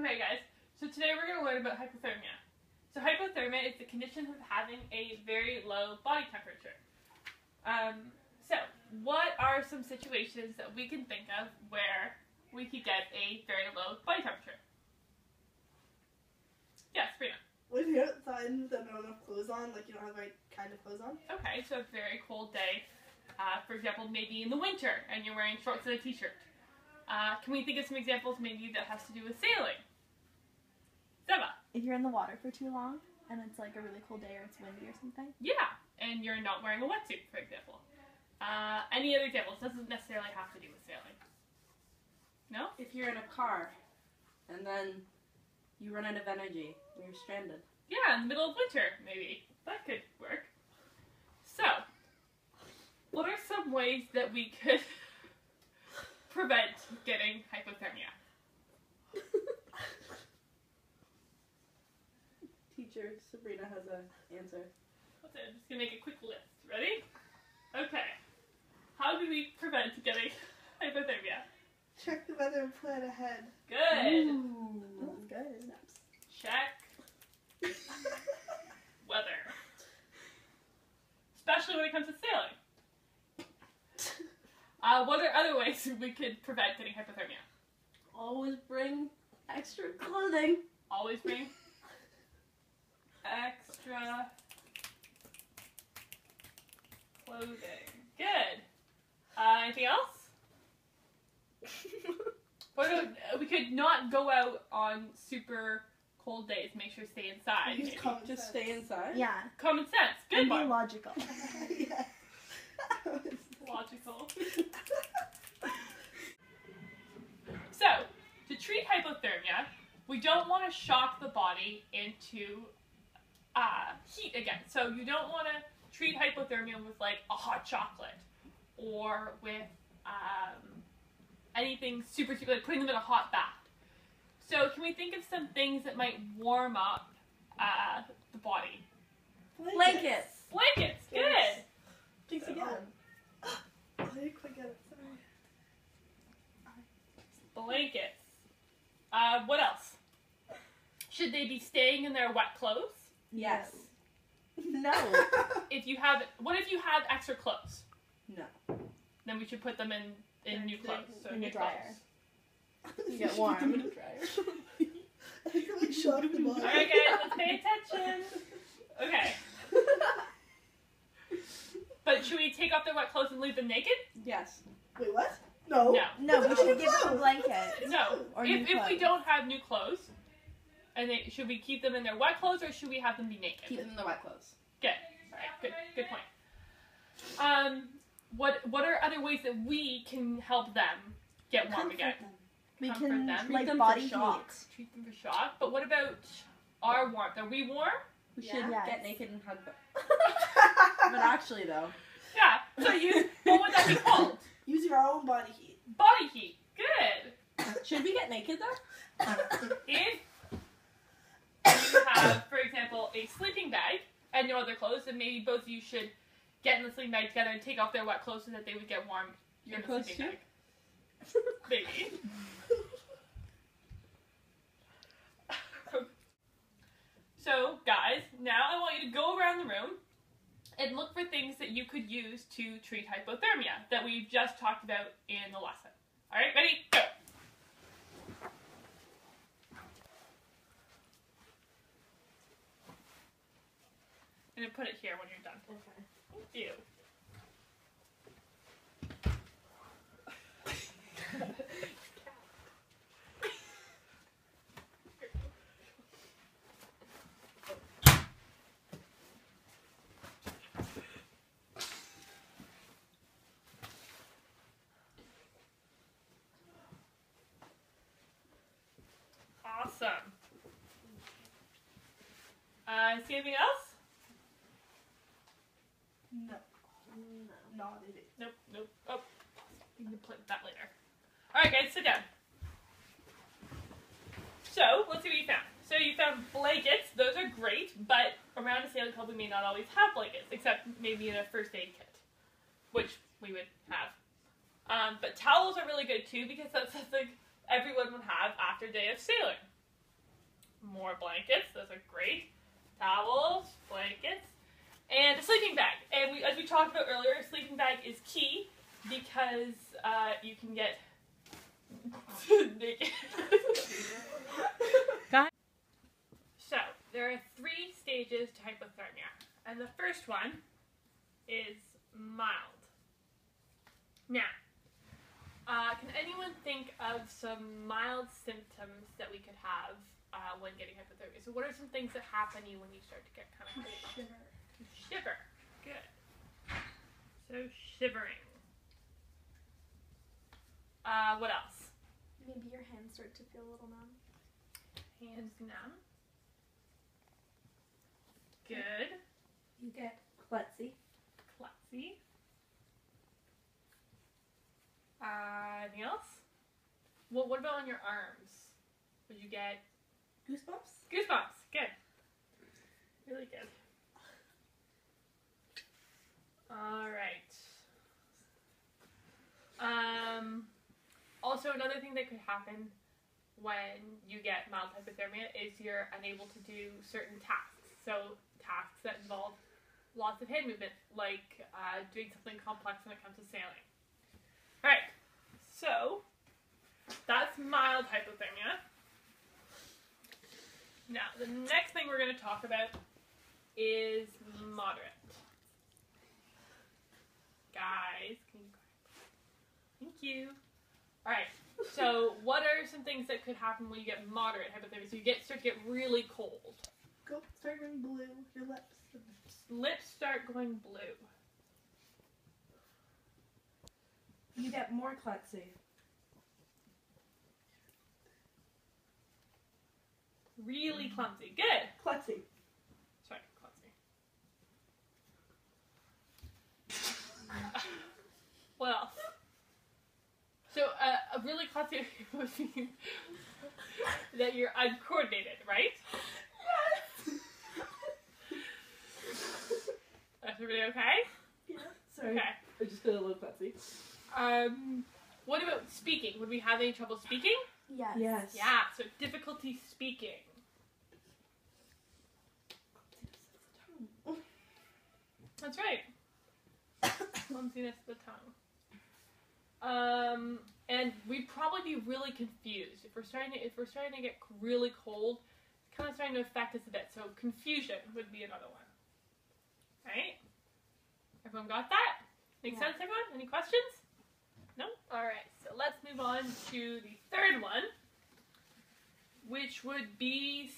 Okay guys, so today we're going to learn about hypothermia. So hypothermia is the condition of having a very low body temperature. So what are some situations that we can think of where we could get a very low body temperature? Yes, Sabrina. When you're outside with not enough clothes on, like you don't have the right kind of clothes on. Okay, so a very cold day, for example, maybe in the winter and you're wearing shorts and a t-shirt. Can we think of some examples maybe that has to do with sailing? Seba? If you're in the water for too long and it's like a really cold day or it's windy or something. Yeah, and you're not wearing a wetsuit, for example. Any other examples? Doesn't necessarily have to do with sailing. No? If you're in a car and then you run out of energy, you're stranded. Yeah, in the middle of winter, maybe. That could work. So, what are some ways that we could prevent getting hypothermia? Teacher Sabrina has an answer. I'm just going to make a quick list. Ready? Okay. How do we prevent getting hypothermia? Check the weather and plan ahead. Good. Ooh, that's good. Check weather. Especially when it comes to sailing. What are other ways we could prevent getting hypothermia? Always bring extra clothing. Always bring extra clothing. Good. Anything else? We could not go out on super cold days. Make sure to stay inside. Use common Just sense. stay inside. Yeah. Common sense. Good And be one. logical. Yeah. Logical. So, to treat hypothermia, we don't want to shock the body into heat again. So you don't want to treat hypothermia with like a hot chocolate or with anything super, like putting them in a hot bath. So can we think of some things that might warm up the body? Blankets. Blankets, good. Yes. Jinx again. I didn't quite get it, sorry. Blankets. What else? Should they be staying in their wet clothes? Yes. No. What if you have extra clothes? No. Then we should put them in new clothes. So In the new dryer. clothes. You get Put them in warm. a dryer. I think we shock the body. Alright guys, let's pay attention. Okay. But should we take off their wet clothes and leave them naked? Yes. Wait, what? No. No. No, we Put should them give them a clothes. blanket. No. Or If new we clothes. don't have new clothes, and should we keep them in their wet clothes or should we have them be naked? Keep them in the wet clothes. Good. Alright, good point. What are other ways that we can help them get warm again? We Comfort can, them. Treat like, them body for heat. shock. Treat them for shock. But what about our warmth? Are we warm? We Yeah. should Yes. get naked and hug them. But actually, though. Yeah. So what would that be called? Use your own body heat. Body heat. Good. Should we get naked though? If you have, for example, a sleeping bag and no other clothes, then maybe both of you should get in the sleeping bag together and take off their wet clothes so that they would get warm Your in the clothes sleeping too? bag. Maybe. So, guys, now I want you to go around the room and look for things that you could use to treat hypothermia that we've just talked about in the lesson. Alright, ready? Go! I'm going to put it here when you're done. Okay. Thank you. Awesome. See anything else? No. Not in it. Nope. Oh, you can play with that later. Alright guys, sit down. So, let's see what you found. So you found blankets, those are great, but around a sailing club we may not always have blankets, except maybe in a first aid kit, which we would have. But towels are really good too, because that's something everyone would have after a day of sailing. more blankets. Those are great. Towels, blankets, and a sleeping bag. And as we talked about earlier, a sleeping bag is key because you can get naked. So, there are 3 stages to hypothermia. And the first one is mild. Now, can anyone think of some mild symptoms that we could have when getting hypothermia? So what are some things that happen to you when you start to get kind of cold? Shiver. You shiver. Good. So shivering. What else? Maybe your hands start to feel a little numb. Hands numb. Good. You get klutzy. Klutzy. Anything else? What about on your arms? Would you get Goosebumps? goosebumps? Good. Really good. Alright. Also, another thing that could happen when you get mild hypothermia is you're unable to do certain tasks. So, tasks that involve lots of hand movement, like doing something complex when it comes to sailing. Alright, so that's mild hypothermia. Now, the next thing we're going to talk about is moderate. Guys, can you thank you. Alright, so what are some things that could happen when you get moderate hypothermia? So you start to get really cold. Start going blue. Your lips. Lips start going blue. You get more klutzy. Really clumsy. Good. Klutzy. Sorry, clumsy. What else? So, a really clumsy would mean that you're uncoordinated, right? Yes. Everybody okay? Yeah. Sorry. Okay. I just got a little klutzy. What about speaking? Would we have any trouble speaking? Yes. Yes. Yeah, so difficulty speaking. That's right. Clumsiness of the tongue. And we'd probably be really confused if we're starting to get really cold. It's kind of starting to affect us a bit. So confusion would be another one. Right? Everyone got that? Make sense, everyone? Any questions? No? Alright, so let's move on to the third one, which would be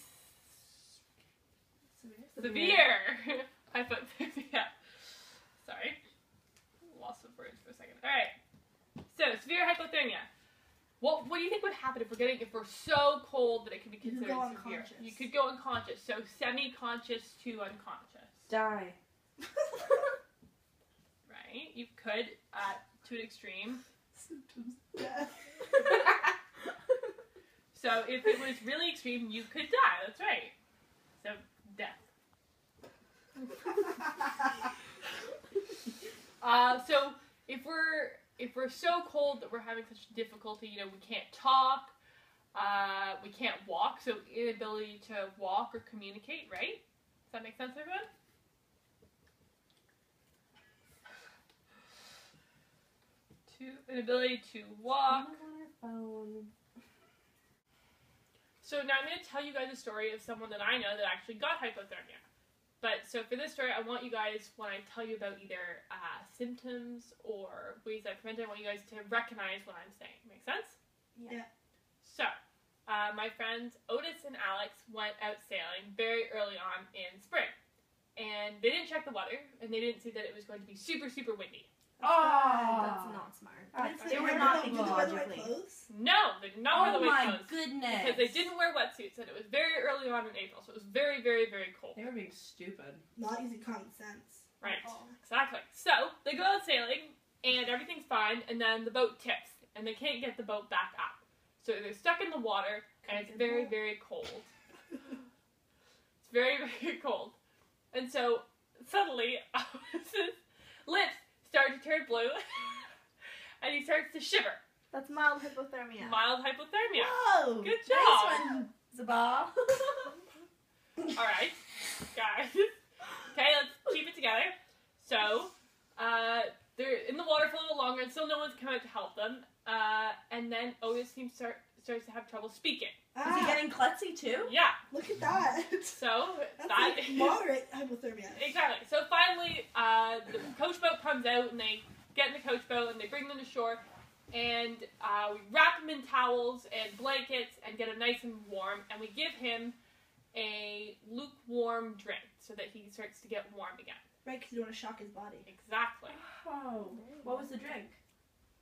severe hypothermia. Sorry. Lost of words for a second. Alright. So, severe hypothermia. What do you think would happen if we're so cold that it could be considered severe? You could go unconscious. So, semi-conscious to unconscious. Die. Right? You could, to an extreme. Symptoms. Death. So, if it was really extreme, you could die. That's right. So, death. So if we're so cold that we're having such difficulty, we can't talk, we can't walk, so inability to walk or communicate, right? Does that make sense, everyone? Inability to walk. So now I'm going to tell you guys a story of someone that I know that actually got hypothermia. But, so for this story, I want you guys, when I tell you about either symptoms or ways that prevent it, I want you guys to recognize what I'm saying. Make sense? Yeah. So, my friends Otis and Alex went out sailing very early on in spring. And they didn't check the weather, and they didn't see that it was going to be super, super windy. That's not smart. They were not thinking logically. No, they did not wear the white clothes. Goodness. Because they didn't wear wetsuits, and it was very early on in April, so it was very, very, very cold. They were being stupid. Not using common sense. Right, exactly. So, they go out sailing, and everything's fine, and then the boat tips, and they can't get the boat back up. So they're stuck in the water, and it's very, very cold. It's very, very cold. And so, suddenly, Otis's lips start to turn blue, and he starts to shiver. That's mild hypothermia. Mild hypothermia. Whoa! Good job. Nice one, Zabal. Alright, guys. Okay, let's keep it together. So, they're in the water for a little longer and still no one's come out to help them. And then Otis starts to have trouble speaking. Is he getting klutzy too? Yeah. Look at that. So, That's that like moderate hypothermia. Exactly. So finally, the coach boat comes out and they get in the coach boat and they bring them to shore. And we wrap him in towels and blankets and get him nice and warm. And we give him a lukewarm drink so that he starts to get warm again. Right, because you want to shock his body. Exactly. Oh. What was the drink?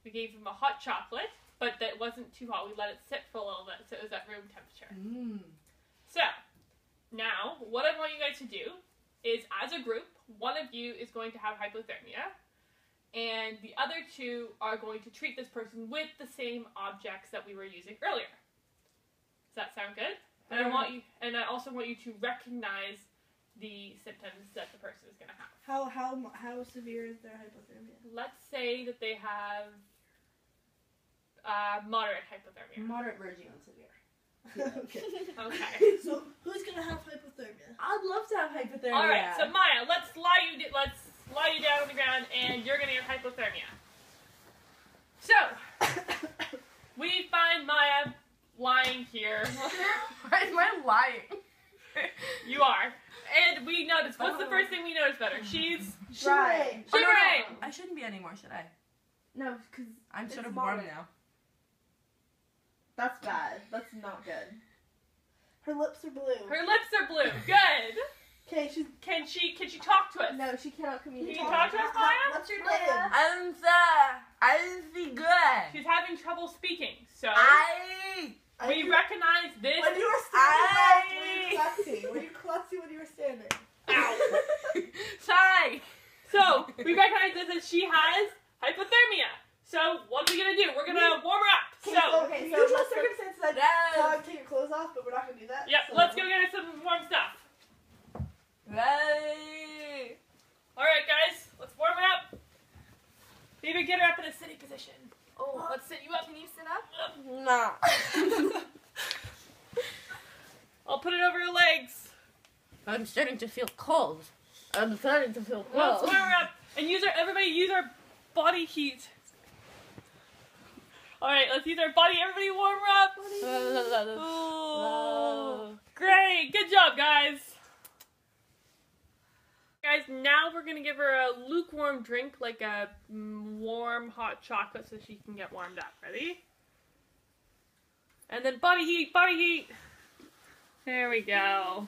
We gave him a hot chocolate, but that wasn't too hot. We let it sit for a little bit so it was at room temperature. So, now, what I want you guys to do is, as a group, one of you is going to have hypothermia, and the other two are going to treat this person with the same objects that we were using earlier. Does that sound good? And I also want you to recognize the symptoms that the person is going to have. How severe is their hypothermia? Let's say that they have moderate hypothermia. Moderate verging on severe. Okay. Okay. So who's gonna have hypothermia? I'd love to have hypothermia. All right. So Maya, let's lie you down on the ground, and you're gonna have hypothermia. So we find Maya lying here. Why am I lying? You are. And we notice. What's the first thing we notice about her? She's Dry. shivering. I shouldn't be anymore, should I? No, because I'm It's sort of warm moderate. now. that's bad. That's not good. Her lips are blue. Her lips are blue. Good. Okay, she's. Can she talk to us? No, she cannot Can communicate. you talk to us, Maya? What's your Maya. name? I'm sad. I didn't see good. She's having trouble speaking. So we You- recognize this. When you were standing up, were you klutzy? Were you klutzy when you were standing? Ow. Sorry. So we recognize this as she has hypothermia. So what are we gonna do? We're gonna warm her up. So Okay, so usual let's go- circumstances, I'd Yes. tell her to take your clothes off, but we're not gonna do that. yep, so- let's go get her some warm stuff. Right. All right, guys, let's warm her up. Maybe get her up in a sitting position. Oh, Let's sit you up. can you sit up? No. I'll put it over her legs. I'm starting to feel cold. I'm starting to feel Let's cold. warm her up and everybody use our body heat. All right, let's use our body. Everybody warm her up. Oh, great. Good job, guys. Guys, now we're going to give her a lukewarm drink, like a warm hot chocolate so she can get warmed up. Ready? And then body heat, body heat. There we go.